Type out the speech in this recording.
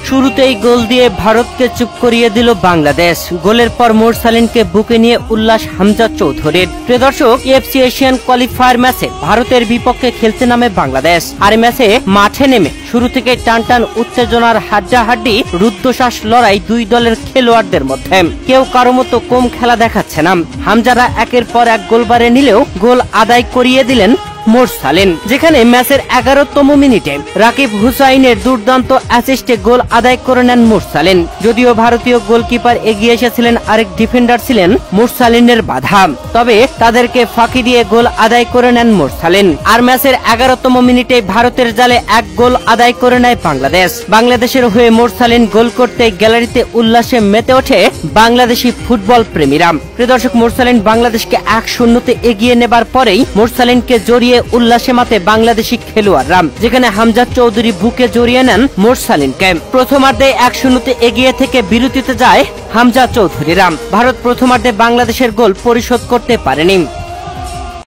শুরুতেই গোল দিয়ে ভারতকে চুপ করিয়ে দিল বাংলাদেশ। গোলের পর মোরসালিনকে বুকে নিয়ে উল্লাস হামজা চৌধুরীর। প্রিয় দর্শক, এফসি এশিয়ান কোয়ালিফায়ার ম্যাচে ভারতের বিপক্ষে খেলতে নামে বাংলাদেশ। আর ম্যাচে মাঠে নেমে শুরু থেকে টান উত্তেজনার হাড্ডাহাড্ডি রুদ্ধশ্বাস লড়াই দুই দলের খেলোয়াড়দের মধ্যে। কেউ কারো মতো কম খেলা দেখাচ্ছে না। হামজারা একের পর এক গোল বারে নিলেও গোল আদায় করিয়ে দিলেন মোরসালিন। যেখানে ম্যাচের 11তম মিনিটে রাকিব হুসাইনের দুর্দান্ত অ্যাসিস্টে গোল আদায় করে নেন মোরসালিন। যদিও ভারতীয় গোলকিপার এগিয়ে এসেছিলেন, আরেক ডিফেন্ডার ছিলেন মোরসালিনের বাধা, তবে তাদেরকে ফাঁকি দিয়ে গোল আদায় করে নেন মোরসালিন। আর ম্যাচের 11তম মিনিটে ভারতের জালে এক গোল আদায় করে নেয় বাংলাদেশ। বাংলাদেশের হয়ে মোরসালিন গোল করতে গ্যালারিতে উল্লাসে মেতে ওঠে বাংলাদেশি ফুটবল প্রেমীরা। প্রিয় দর্শক, মোরসালিন বাংলাদেশকে 1-0 এগিয়ে নেবার পরেই মোরসালিনকে জড়িয়ে উল্লাসে মাতে বাংলাদেশি খেলোয়াড়রা। যেখানে হামজা চৌধুরী বুকে জড়িয়ে নেন মোরসালিনকে। প্রথমার্ধে 1-0 এগিয়ে থেকে বিরতিতে যায় হামজা চৌধুরীরা। ভারত প্রথমার্ধে বাংলাদেশের গোল পরিশোধ করতে পারেনি।